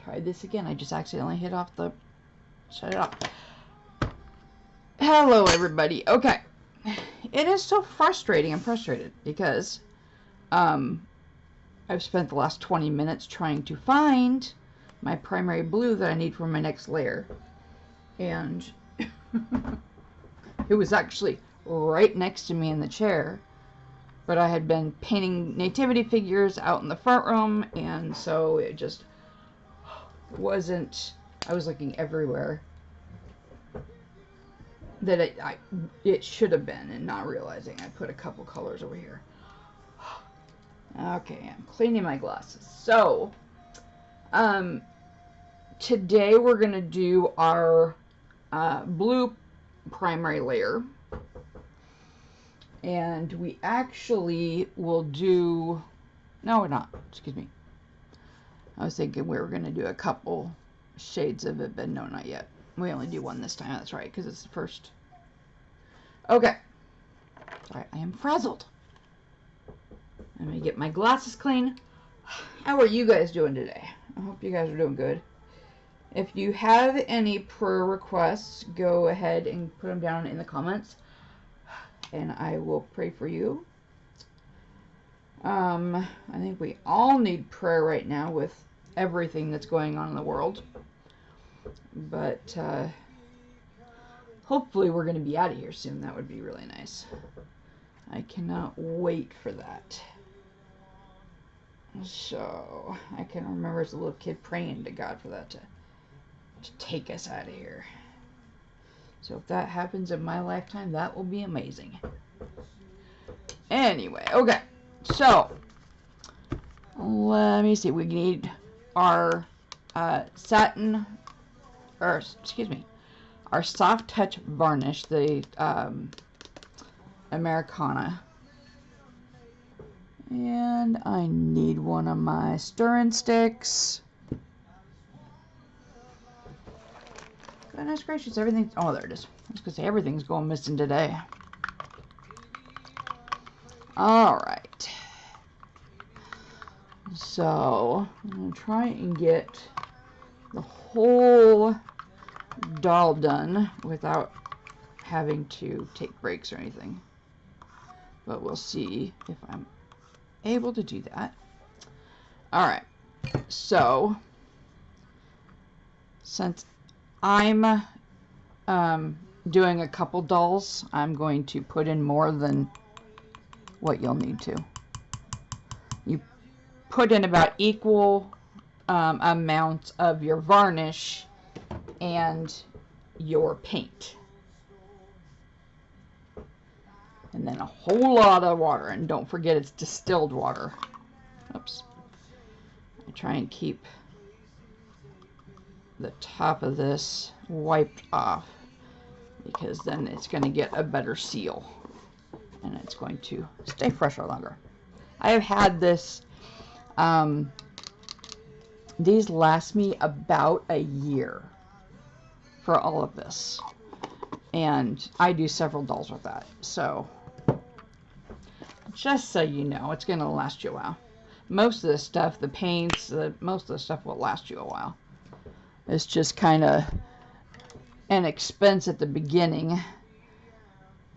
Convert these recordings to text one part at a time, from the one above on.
Try this again. I just accidentally hit off the... Shut it off. Hello, everybody. Okay. It is so frustrating. I'm frustrated because I've spent the last 20 minutes trying to find my primary blue that I need for my next layer. And it was actually right next to me in the chair. But I had been painting nativity figures out in the front room, and so it just wasn't... I was looking everywhere that it should have been, and not realizing I put a couple colors over here. Okay, I'm cleaning my glasses. So, today we're going to do our blue primary layer. And we actually will do... No, we're not. Excuse me. I was thinking we were going to do a couple shades of it, but no, not yet. We only do one this time. That's right, because it's the first. Okay. Sorry, I am frazzled. Let me get my glasses clean. How are you guys doing today? I hope you guys are doing good. If you have any prayer requests, go ahead and put them down in the comments, and I will pray for you. I think we all need prayer right now with everything that's going on in the world. But hopefully we're going to be out of here soon. That would be really nice. I cannot wait for that. So, I can remember as a little kid praying to God for that to take us out of here. So if that happens in my lifetime, that will be amazing. Anyway, okay. So, let me see. We need our satin, or excuse me, our soft touch varnish, the Americana. And I need one of my stirring sticks. Goodness gracious, everything's... Oh, there it is. I was going to say, everything's going missing today. Alright. So, I'm going to try and get the whole doll done without having to take breaks or anything. But we'll see if I'm able to do that. Alright. So, since I'm doing a couple dolls, I'm going to put in more than what you'll need to. You put in about equal amounts of your varnish and your paint. And then a whole lot of water. And don't forget it's distilled water. Oops. I try and keep the top of this wiped off, because then it's going to get a better seal. And it's going to stay fresher longer. I have had this, these last me about a year for all of this. And I do several dolls with that. So, just so you know, it's going to last you a while. Most of this stuff, the paints, most of the stuff will last you a while. It's just kind of an expense at the beginning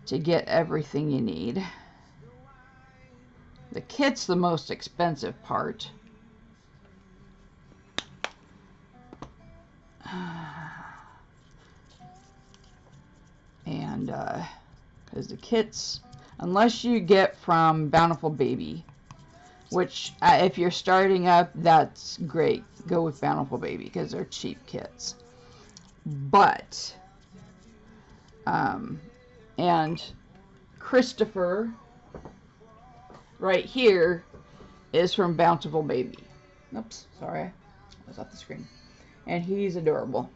to get everything you need. The kit's the most expensive part. And because the kits, unless you get from Bountiful Baby, which if you're starting up, that's great. Go with Bountiful Baby because they're cheap kits. But and Christopher right here is from Bountiful Baby. Oops, sorry, I was off the screen. And he's adorable.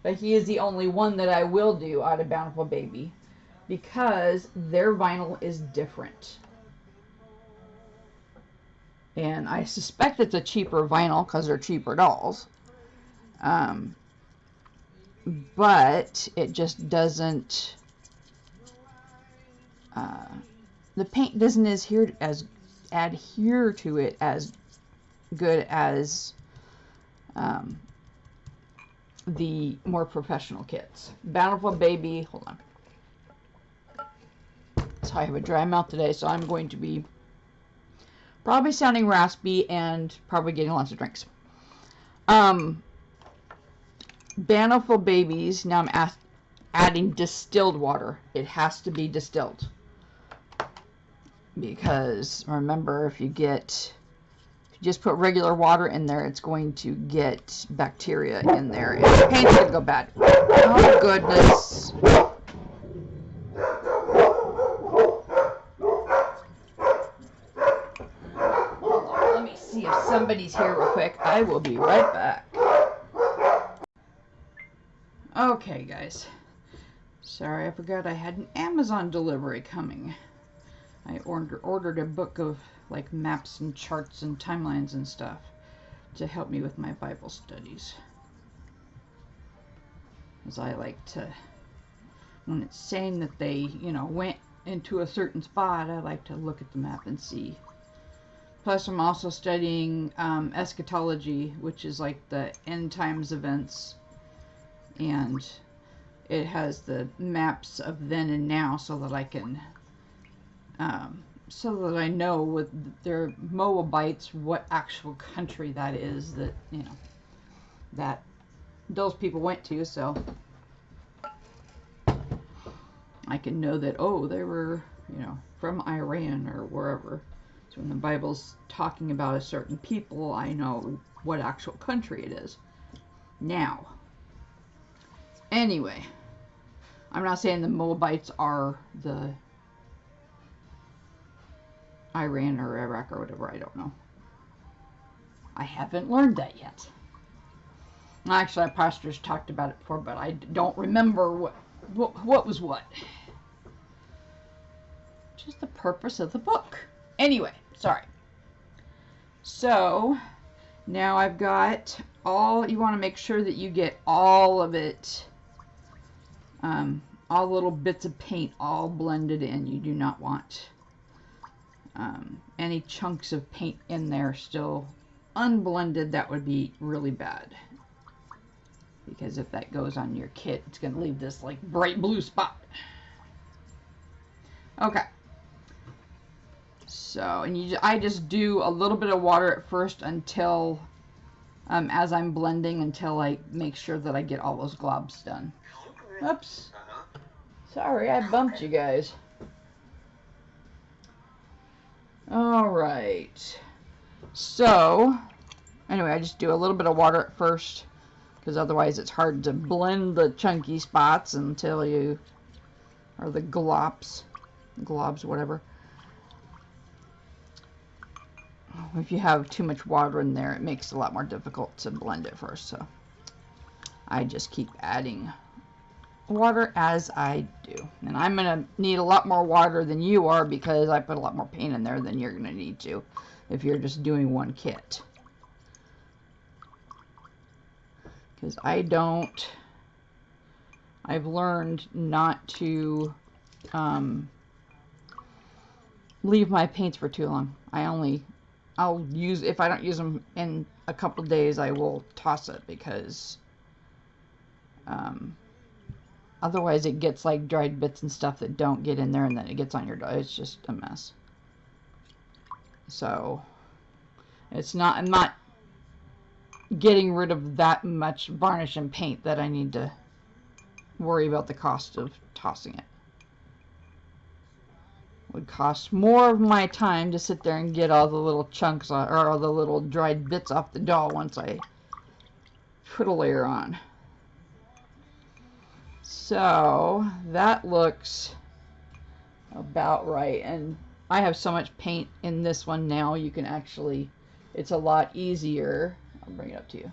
But he is the only one that I will do out of Bountiful Baby because their vinyl is different. And I suspect it's a cheaper vinyl because they're cheaper dolls. But it just doesn't... the paint doesn't adhere to it as good as the more professional kits. Bountiful Baby, hold on. So I have a dry mouth today, so I'm going to be probably sounding raspy and probably getting lots of drinks. Bountiful Babies, now I'm adding distilled water. It has to be distilled. Because remember, if you just put regular water in there, it's going to get bacteria in there and the paint's going to go bad. Oh goodness. Hold on, let me see if somebody's here real quick. I will be right back. Okay, guys. Sorry, I forgot I had an Amazon delivery coming. I ordered a book of like maps and charts and timelines and stuff to help me with my Bible studies. As I like to, when it's saying that they, you know, went into a certain spot, I like to look at the map and see. Plus, I'm also studying eschatology, which is like the end times events, and it has the maps of then and now, so that I can, so that I know with their Moabites what actual country that is that, you know, that those people went to, so I can know that, oh, they were, you know, from Iran or wherever. So when the Bible's talking about a certain people, I know what actual country it is. Now, anyway, I'm not saying the Moabites are the Iran or Iraq or whatever, I don't know. I haven't learned that yet. Actually, our pastors talked about it before, but I don't remember what was what. Which is the purpose of the book. Anyway, sorry. So, now I've got all, you want to make sure that you get all of it, all little bits of paint all blended in. You do not want any chunks of paint in there still unblended. That would be really bad. Because if that goes on your kit, it's going to leave this like bright blue spot. Okay. So, and I just do a little bit of water at first until, as I'm blending, until I make sure that I get all those globs done. Oops. Sorry, I bumped you guys. Alright. So, anyway, I just do a little bit of water at first, because otherwise it's hard to blend the chunky spots until you, or the globs, whatever. If you have too much water in there, it makes it a lot more difficult to blend it first. So I just keep adding water as I do. And I'm going to need a lot more water than you are, because I put a lot more paint in there than you're going to need to if you're just doing one kit. Because I've learned not to leave my paints for too long. I'll use, if I don't use them in a couple days, I will toss it, because otherwise it gets like dried bits and stuff that don't get in there, and then it gets on your dough. It's just a mess. So it's not, I'm not getting rid of that much varnish and paint that I need to worry about the cost of tossing it. Would cost more of my time to sit there and get all the little chunks or all the little dried bits off the doll once I put a layer on. So that looks about right, and I have so much paint in this one now, you can actually, it's a lot easier, I'll bring it up to you,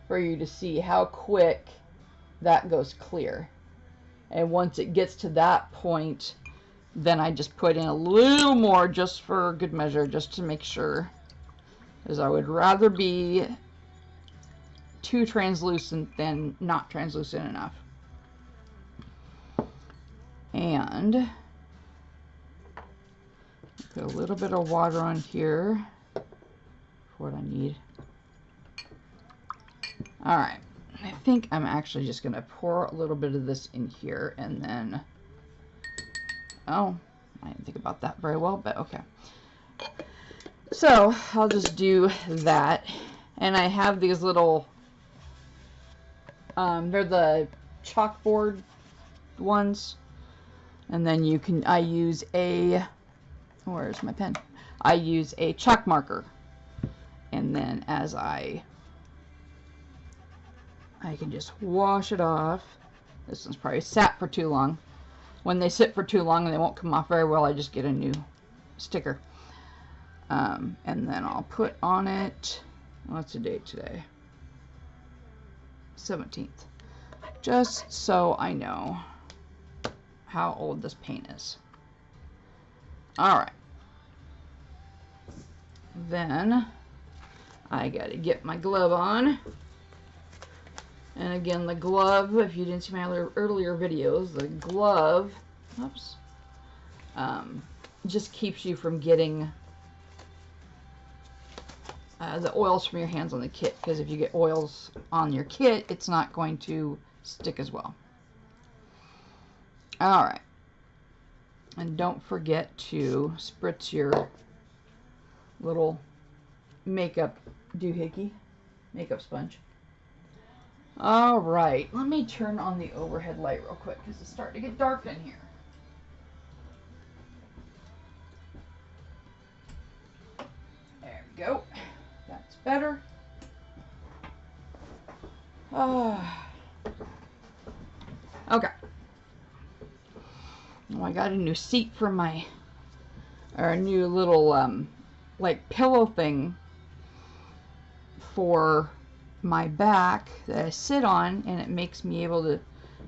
for you to see how quick that goes clear. And once it gets to that point, then I just put in a little more just for good measure, just to make sure, because I would rather be too translucent than not translucent enough. And put a little bit of water on here for what I need. Alright, I think I'm actually just going to pour a little bit of this in here and then, oh, I didn't think about that very well, but okay. So, I'll just do that, and I have these little, they're the chalkboard ones, and then you can, I use a, where's my pen? I use a chalk marker, and then as I can just wash it off. This one's probably sat for too long. When they sit for too long and they won't come off very well, I just get a new sticker. And then I'll put on it, what's the date today? 17th. Just so I know how old this paint is. Alright. Then I gotta get my glove on. And again, the glove, if you didn't see my earlier videos, the glove, oops, just keeps you from getting the oils from your hands on the kit. Because if you get oils on your kit, it's not going to stick as well. Alright. And don't forget to spritz your little makeup doohickey, makeup sponge. Alright, let me turn on the overhead light real quick because it's starting to get dark in here. There we go. That's better. Okay. Oh, I got a new seat for my, or a new little, like pillow thing for my back that I sit on, and it makes me able to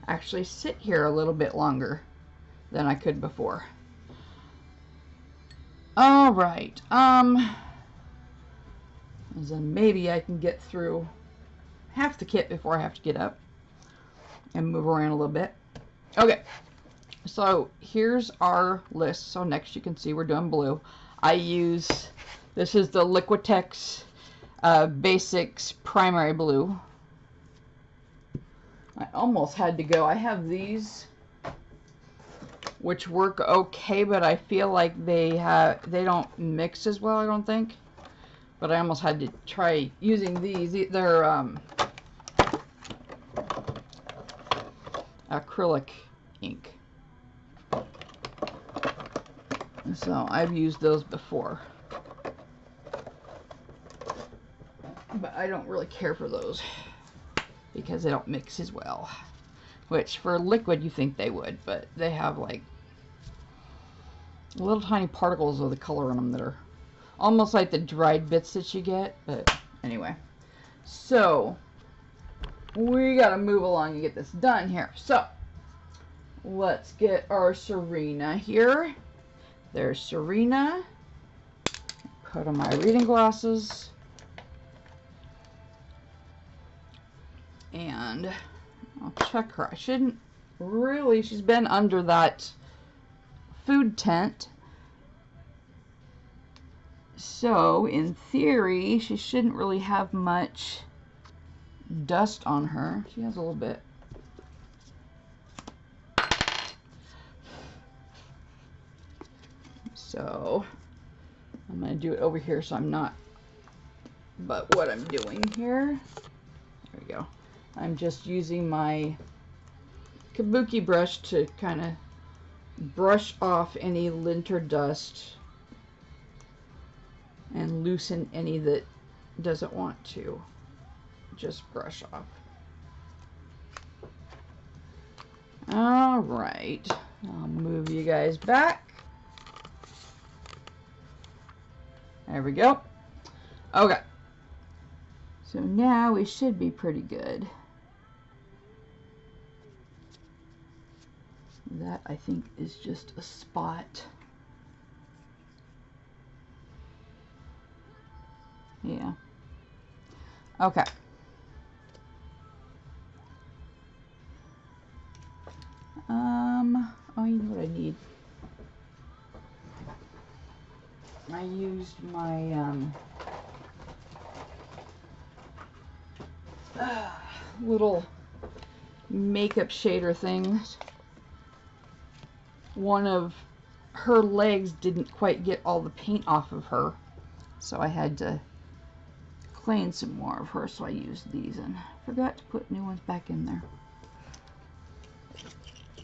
actually sit here a little bit longer than I could before. Alright, then maybe I can get through half the kit before I have to get up and move around a little bit. Okay, so here's our list. So next you can see we're doing blue. I use, this is the Liquitex Basics Primary Blue. I almost had to go. I have these which work okay, but I feel like they don't mix as well, I don't think. But I almost had to try using these. They're acrylic ink. So I've used those before. But I don't really care for those because they don't mix as well. Which for liquid you think they would, but they have like little tiny particles of the color in them that are almost like the dried bits that you get. But anyway, so we gotta move along and get this done here. So let's get our Serena here. There's Serena. Put on my reading glasses. And I'll check her. I shouldn't really, she's been under that food tent. So in theory, she shouldn't really have much dust on her. She has a little bit. So I'm going to do it over here so I'm not, but what I'm doing here, there we go. I'm just using my kabuki brush to kind of brush off any linter dust and loosen any that doesn't want to just brush off. Alright, I'll move you guys back. There we go. Okay. So now we should be pretty good. That, I think, is just a spot. Yeah. Okay. Oh, you know what I need? I used my, little makeup shader things. One of her legs didn't quite get all the paint off of her, so I had to clean some more of her, so I used these and forgot to put new ones back in there.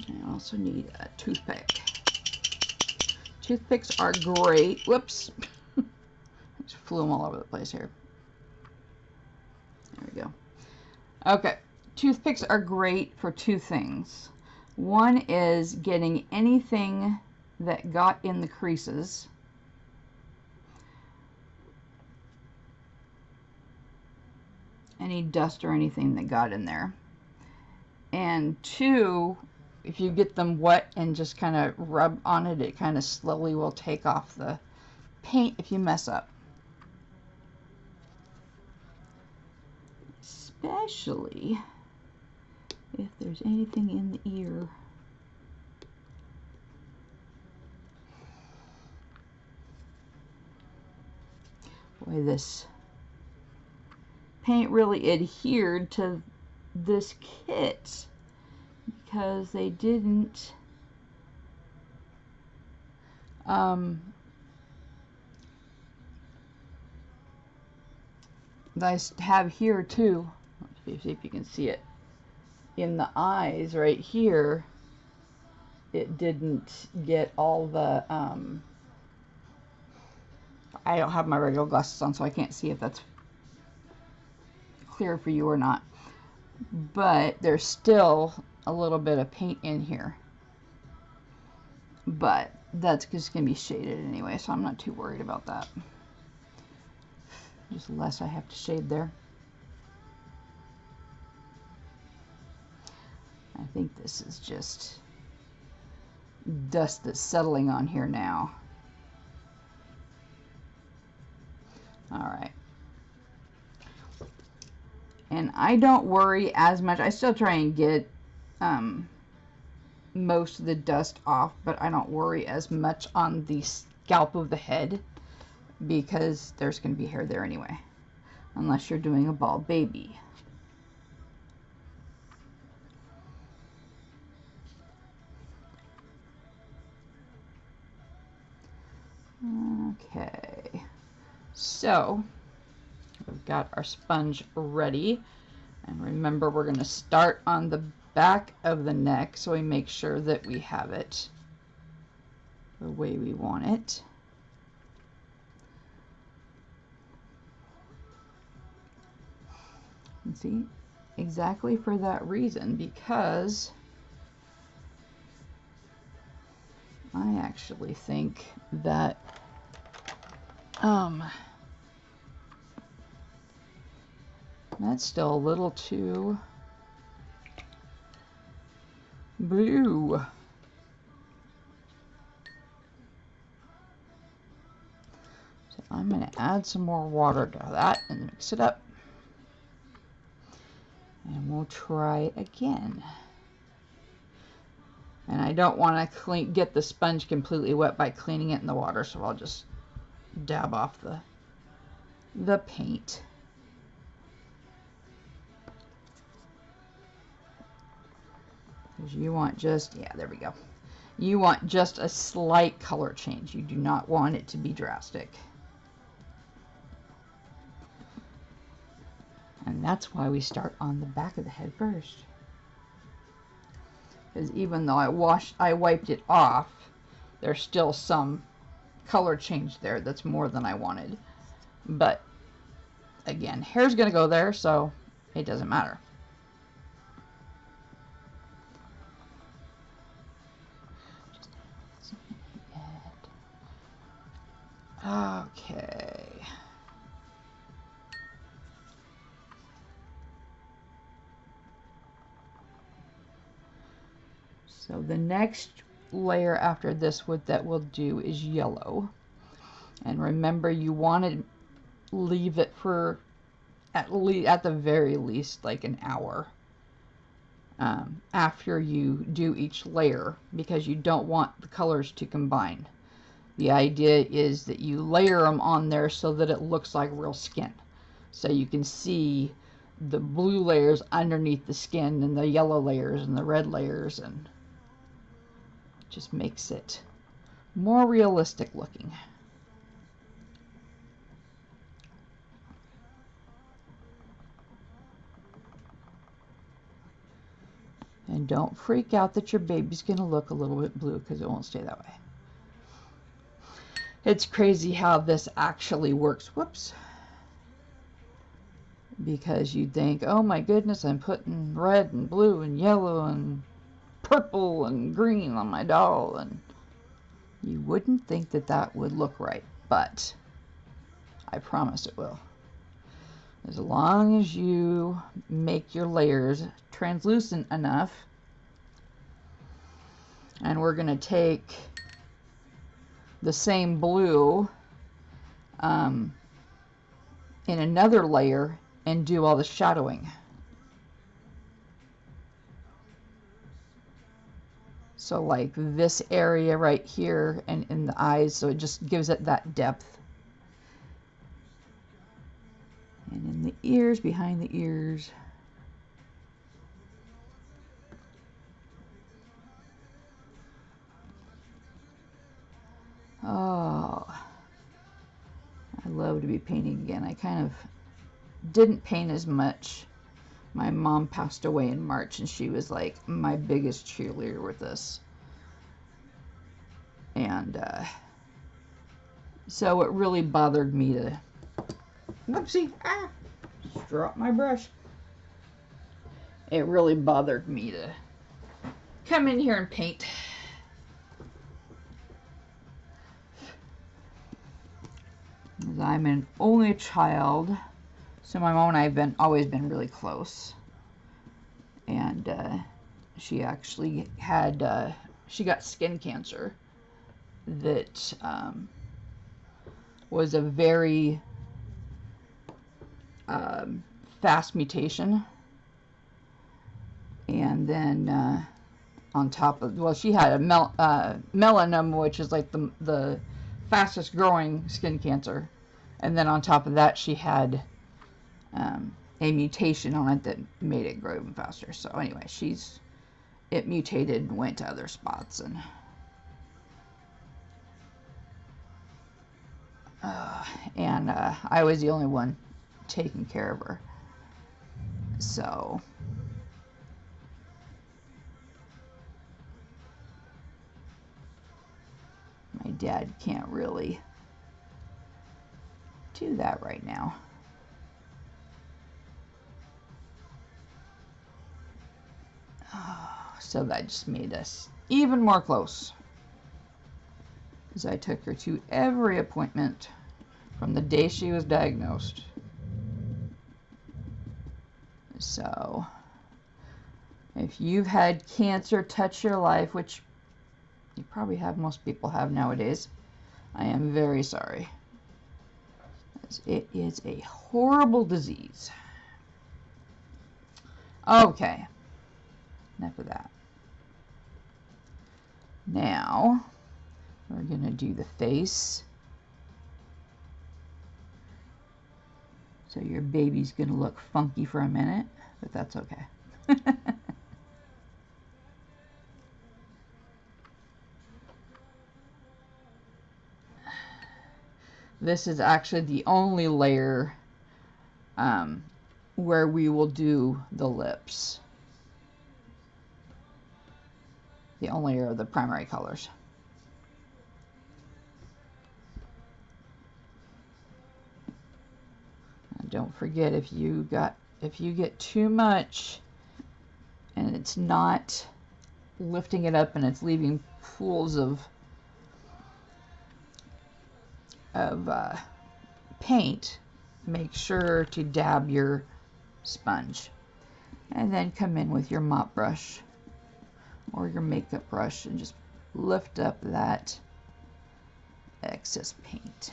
I also need a toothpick. Toothpicks are great. Whoops. Just flew them all over the place here. There we go. Okay. Toothpicks are great for two things. One is getting anything that got in the creases. Any dust or anything that got in there. And two, if you get them wet and just kind of rub on it, it kind of slowly will take off the paint if you mess up. Especially if there's anything in the ear. Boy, this paint really adhered to this kit because they didn't I have here too. Let's see if you can see it. In the eyes right here, it didn't get all the I don't have my regular glasses on, so I can't see if that's clear for you or not. But there's still a little bit of paint in here. But that's just going to be shaded anyway, so I'm not too worried about that. Just less I have to shade there. I think this is just dust that's settling on here now. Alright. And I don't worry as much. I still try and get most of the dust off, but I don't worry as much on the scalp of the head because there's going to be hair there anyway, unless you're doing a bald baby. Okay, so we've got our sponge ready, and remember we're going to start on the back of the neck so we make sure that we have it the way we want it. And see, exactly for that reason, because I actually think that that's still a little too blue. So I'm going to add some more water to that and mix it up. And we'll try again. And I don't want to get the sponge completely wet by cleaning it in the water, so I'll just dab off the paint. Because you want just, yeah, there we go. You want just a slight color change. You do not want it to be drastic. And that's why we start on the back of the head first. Because even though I wiped it off, there's still some color change there that's more than I wanted. But again, hair's going to go there, so it doesn't matter. Okay. So the next layer after this that we'll do is yellow. And remember, you want to leave it for at the very least like an hour after you do each layer, because you don't want the colors to combine. The idea is that you layer them on there so that it looks like real skin. So you can see the blue layers underneath the skin and the yellow layers and the red layers, and just makes it more realistic looking. And don't freak out that your baby's going to look a little bit blue, because it won't stay that way. It's crazy how this actually works. Whoops. Because you'd think, oh my goodness, I'm putting red and blue and yellow and purple and green on my doll, and you wouldn't think that that would look right, but I promise it will. As long as you make your layers translucent enough. And we're going to take the same blue in another layer and do all the shadowing. So like this area right here and in the eyes, so it just gives it that depth. And in the ears, behind the ears. Oh, I love to be painting again. I kind of didn't paint as much. My mom passed away in March, and she was like my biggest cheerleader with this. And so it really bothered me to, whoopsie, just dropped my brush. It really bothered me to come in here and paint. I'm an only child, so my mom and I have always been really close. And she actually had, she got skin cancer that was a very fast mutation. And then on top of, well, she had a melanoma, which is like the fastest growing skin cancer. And then on top of that, she had a mutation on it that made it grow even faster. So anyway, it mutated and went to other spots, and I was the only one taking care of her. So my dad can't really do that right now. So that just made us even more close, because I took her to every appointment from the day she was diagnosed. So if you've had cancer touch your life, which you probably have, most people have nowadays, I am very sorry. It is a horrible disease. Okay, enough of that. Now we're going to do the face. So your baby's going to look funky for a minute, but that's okay. This is actually the only layer where we will do the lips. The only layer of the primary colors. And don't forget, if you get too much and it's not lifting it up and it's leaving pools of paint, make sure to dab your sponge, and then come in with your mop brush or your makeup brush and just lift up that excess paint.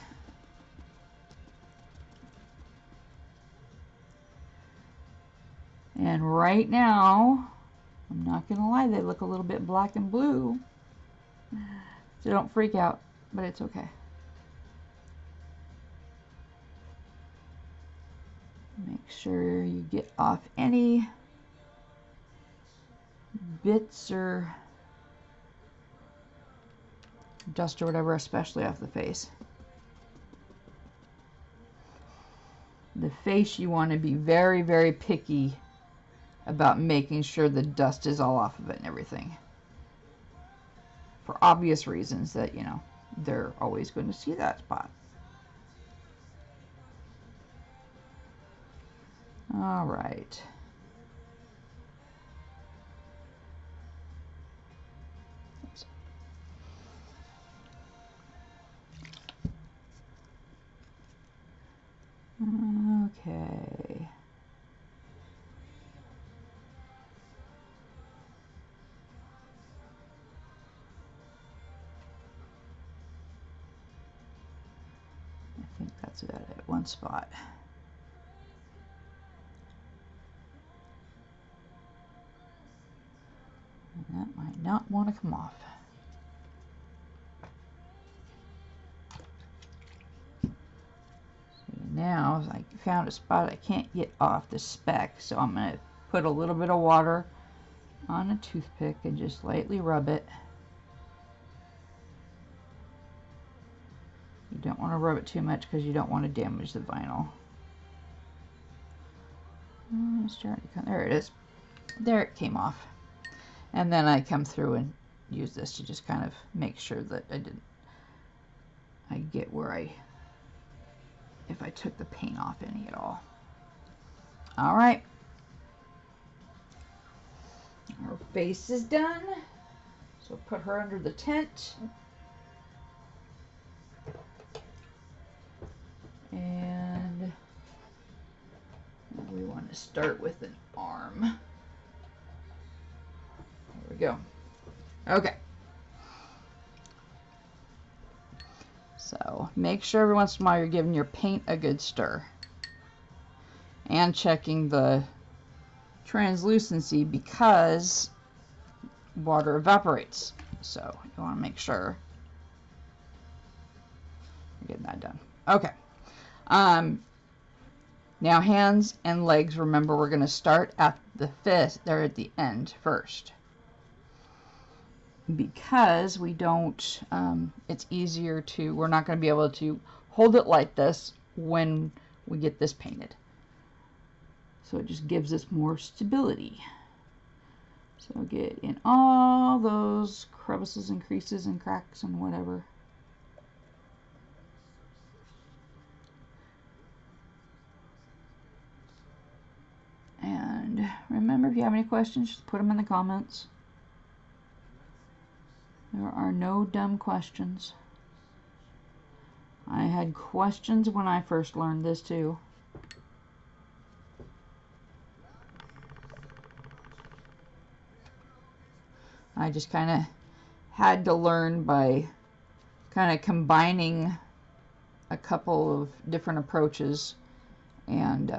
And right now, I'm not gonna lie, they look a little bit black and blue, so don't freak out, but it's okay. Make Make sure you get off any bits or dust or whatever, especially off the face. The face, you want to be very, very picky about making sure the dust is all off of it and everything. For obvious reasons that, you know, they're always going to see that spot. All right. Oops. Okay. I think that's about it. One spot. And that might not want to come off. Now I found a spot I can't get off the speck, so I'm going to put a little bit of water on a toothpick and just lightly rub it. You don't want to rub it too much because you don't want to damage the vinyl. It's starting to come. There it is. There it came off. And then I come through and use this to just kind of make sure that I get where if I took the paint off any at all. All right. Her face is done. So put her under the tent. And we want to start with an arm. There we go. Okay. So make sure every once in a while you're giving your paint a good stir. And checking the translucency because water evaporates. So you want to make sure you're getting that done. Okay. Now hands and legs, remember we're going to start at the fist, there at the end first. Because we don't, it's easier to, we're not going to be able to hold it like this when we get this painted. So it just gives us more stability. So get in all those crevices and creases and cracks and whatever. And remember, if you have any questions, just put them in the comments. There are no dumb questions. I had questions when I first learned this too. I just kind of had to learn by kind of combining a couple of different approaches and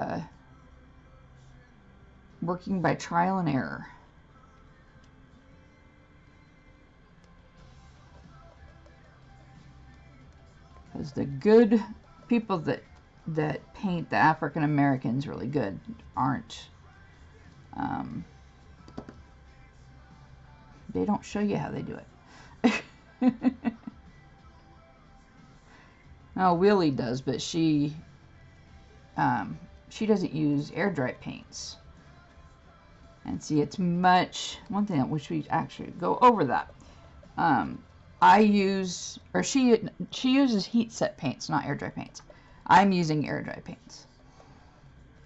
working by trial and error. Because the good people that paint the African Americans really good aren't, they don't show you how they do it. Now Willie does, but she doesn't use air dry paints. And see, it's much, one thing that we should actually go over that. I use, or she uses heat set paints, not air dry paints. I'm using air dry paints.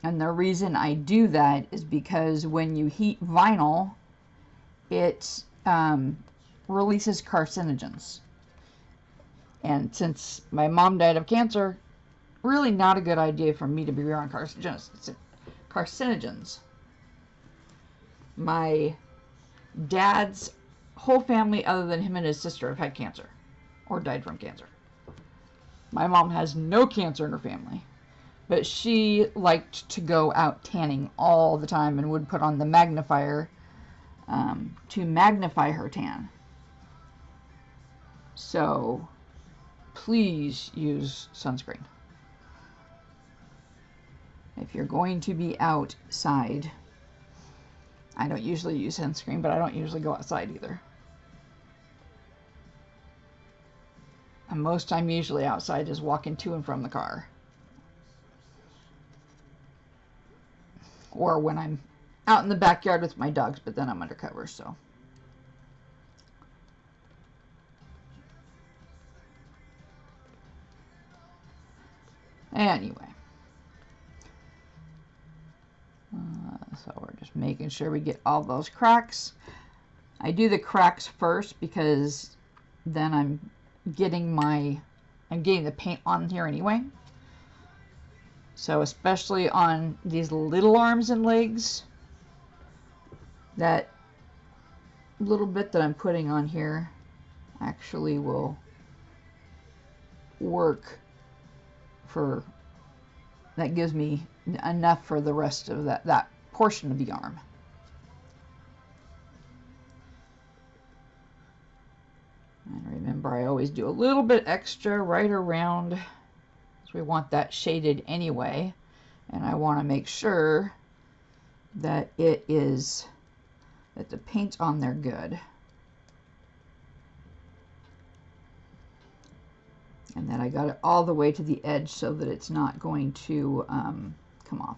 And the reason I do that is because when you heat vinyl, it releases carcinogens. And since my mom died of cancer, really not a good idea for me to be around carcinogens. My dad's whole family, other than him and his sister, have had cancer or died from cancer. My mom has no cancer in her family, but she liked to go out tanning all the time and would put on the magnifier to magnify her tan. So please use sunscreen. If you're going to be outside, I don't usually use sunscreen, but I don't usually go outside either. And most I'm usually outside is walking to and from the car. Or when I'm out in the backyard with my dogs, but then I'm undercover, so. Anyway. So we're just making sure we get all those cracks. I do the cracks first because then I'm getting the paint on here anyway. So especially on these little arms and legs, that little bit that I'm putting on here actually will work for, that gives me enough for the rest of that portion of the arm. And remember, I always do a little bit extra right around, so we want that shaded anyway, and I want to make sure that it is, that the paint's on there good. And then I got it all the way to the edge so that it's not going to come off.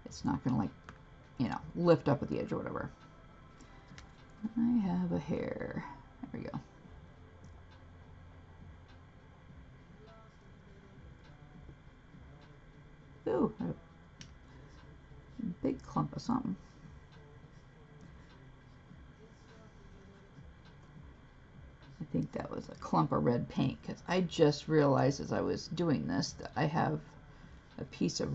It's not going to, like, you know, lift up at the edge or whatever. I have a hair. There we go. Ooh, a big clump of something. I think that was a clump of red paint, because I just realized as I was doing this that I have a piece of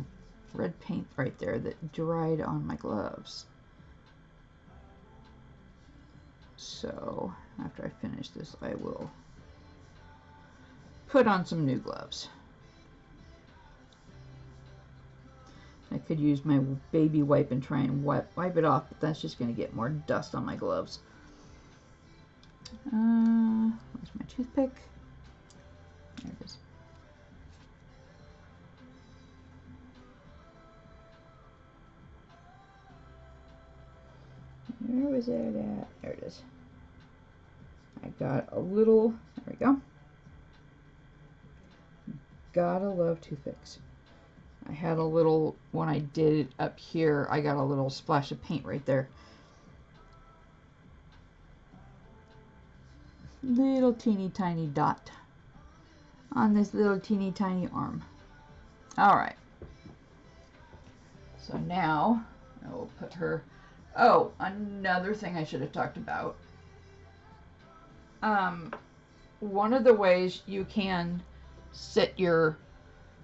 red paint right there that dried on my gloves. So after I finish this, I will put on some new gloves. I could use my baby wipe and try and wipe it off, but that's just going to get more dust on my gloves. Where's my toothpick? There it is. Where was it at? There it is. I got a little, there we go. Gotta love toothpicks. I had a little, when I did it up here, I got a little splash of paint right there. Little teeny tiny dot on this little teeny tiny arm. Alright. So now, I will put her, oh, another thing I should have talked about. One of the ways you can sit your,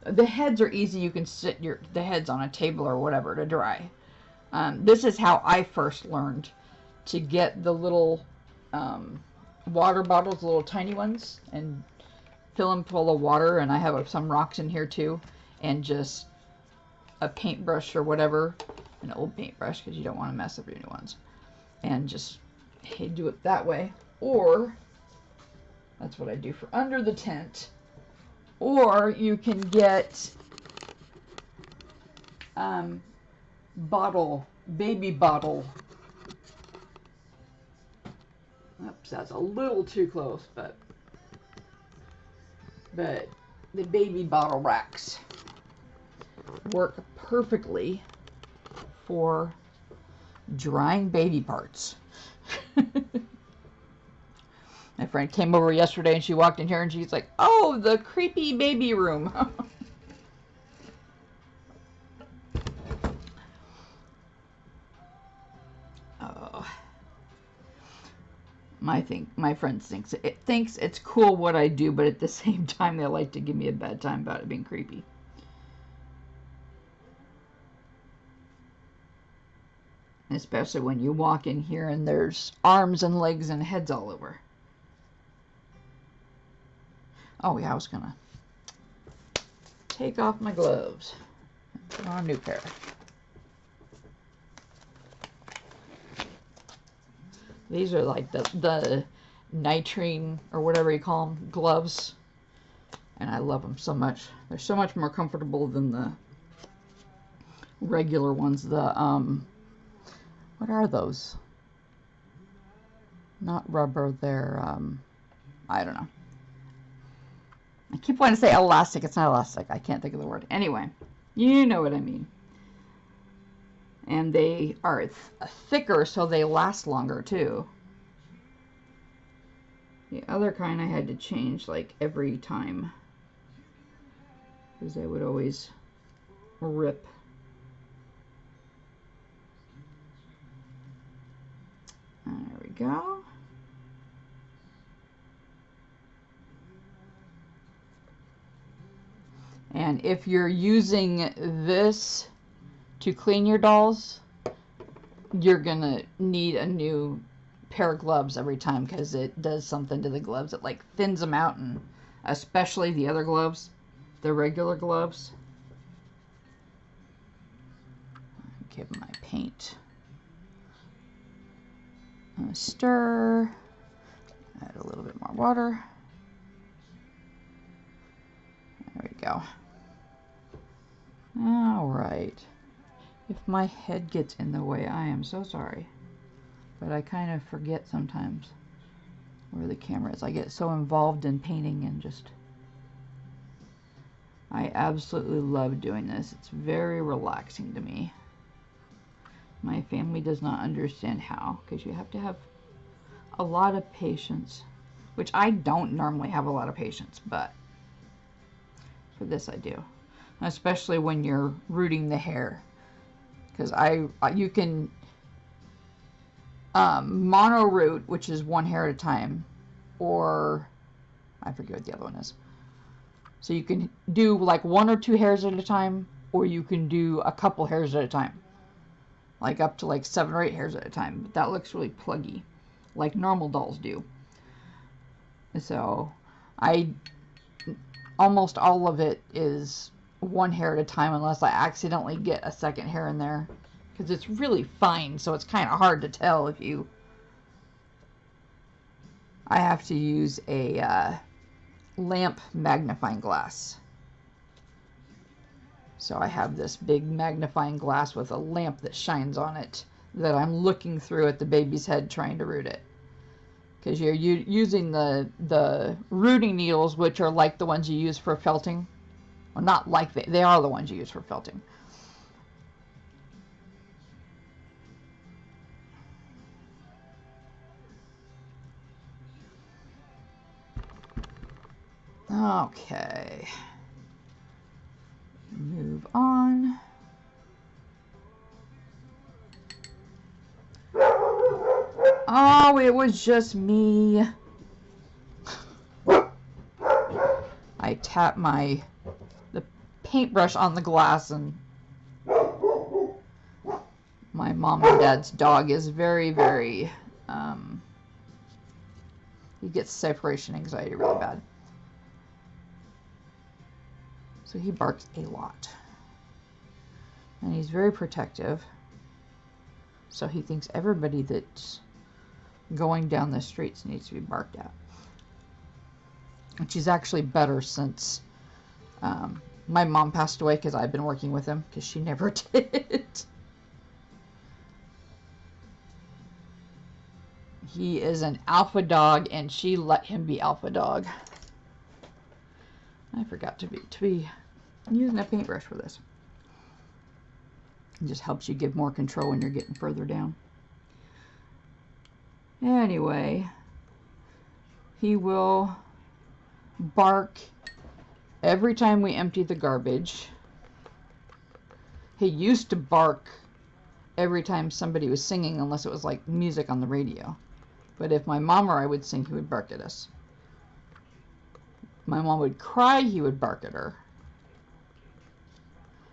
the heads are easy, you can sit the heads on a table or whatever to dry. This is how I first learned to get the little water bottles, the little tiny ones, and fill them full of water, and I have some rocks in here too, and just a paintbrush or whatever, an old paintbrush because you don't want to mess up your new ones, and just do it that way. Or that's what I do for under the tent. Or you can get baby bottle. Oops, that's a little too close, but the baby bottle racks work perfectly for drying baby parts. My friend came over yesterday and she walked in here and she's like, oh, the creepy baby room. Oh. My friend thinks it's cool what I do, but at the same time they like to give me a bad time about it being creepy. Especially when you walk in here and there's arms and legs and heads all over. Oh yeah, I was gonna take off my gloves and put on a new pair. These are like the nitrine or whatever you call them gloves, and I love them so much. They're so much more comfortable than regular ones. The, what are those? Not rubber, they're, I don't know. I keep wanting to say elastic. It's not elastic. I can't think of the word. Anyway, you know what I mean. And they are thicker, so they last longer, too. The other kind I had to change, like, every time. Because they would always rip. There we go. And if you're using this to clean your dolls, you're gonna need a new pair of gloves every time, because it does something to the gloves. It like thins them out, and especially the other gloves, the regular gloves. Give my paint a stir. Add a little bit more water. There we go. All right. If my head gets in the way, I am so sorry. But I kind of forget sometimes where the camera is. I get so involved in painting and just... I absolutely love doing this. It's very relaxing to me. My family does not understand how, because you have to have a lot of patience, which I don't normally have a lot of patience, but for this I do. Especially when you're rooting the hair, because you can mono root, which is one hair at a time, or I forget what the other one is. So you can do like 1 or 2 hairs at a time, or you can do a couple hairs at a time, like up to like 7 or 8 hairs at a time. But that looks really pluggy, like normal dolls do. So almost all of it is 1 hair at a time, unless I accidentally get a second hair in there, because it's really fine, so it's kind of hard to tell if you... I have to use a lamp magnifying glass. So I have this big magnifying glass with a lamp that shines on it that I'm looking through at the baby's head trying to root it. Because you're using the rooting needles, which are like the ones you use for felting. Well, not like they are the ones you use for felting. Okay. Move on. Oh, it was just me. I tapped the paintbrush on the glass, and my mom and dad's dog is very, very, he gets separation anxiety really bad. So he barks a lot. And he's very protective. So he thinks everybody that's going down the streets needs to be barked at. Which is actually better since my mom passed away, because I've been working with him, because she never did. He is an alpha dog, and she let him be alpha dog. I forgot to be using a paintbrush for this. It just helps you give more control when you're getting further down. Anyway, he will bark every time we empty the garbage. He used to bark every time somebody was singing, unless it was like music on the radio. But if my mom or I would sing, he would bark at us. My mom would cry, he would bark at her.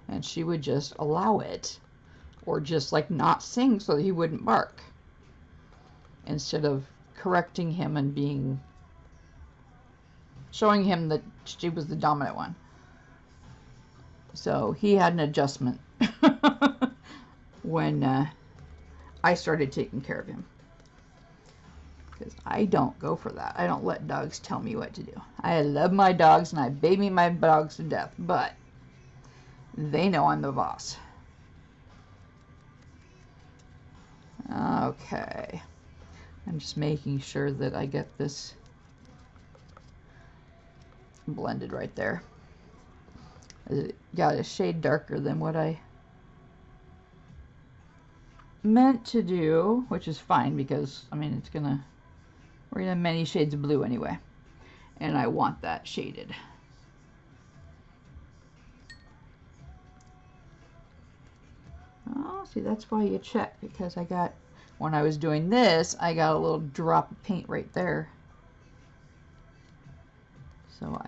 And she would just allow it. Or just like not sing so that he wouldn't bark. Instead of correcting him and showing him that she was the dominant one. So he had an adjustment when I started taking care of him. Because I don't go for that. I don't let dogs tell me what to do. I love my dogs and I baby my dogs to death, but they know I'm the boss. Okay. I'm just making sure that I get this blended right there. It got a shade darker than what I meant to do, which is fine because, I mean, we're gonna have many shades of blue anyway. And I want that shaded. Oh, see, that's why you check, because when I was doing this, I got a little drop of paint right there. So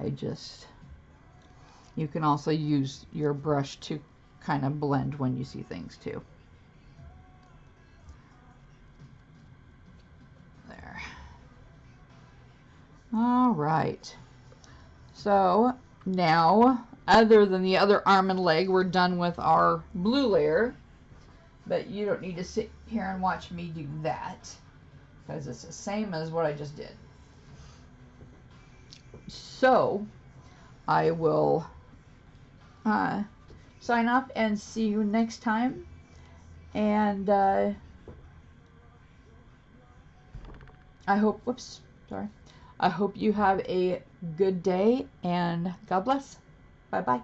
you can also use your brush to kind of blend when you see things too. There. All right. So now, other than the other arm and leg, we're done with our blue layer. But you don't need to sit here and watch me do that, because it's the same as what I just did. So I will sign off and see you next time. And I hope, I hope you have a good day, and God bless. Bye-bye.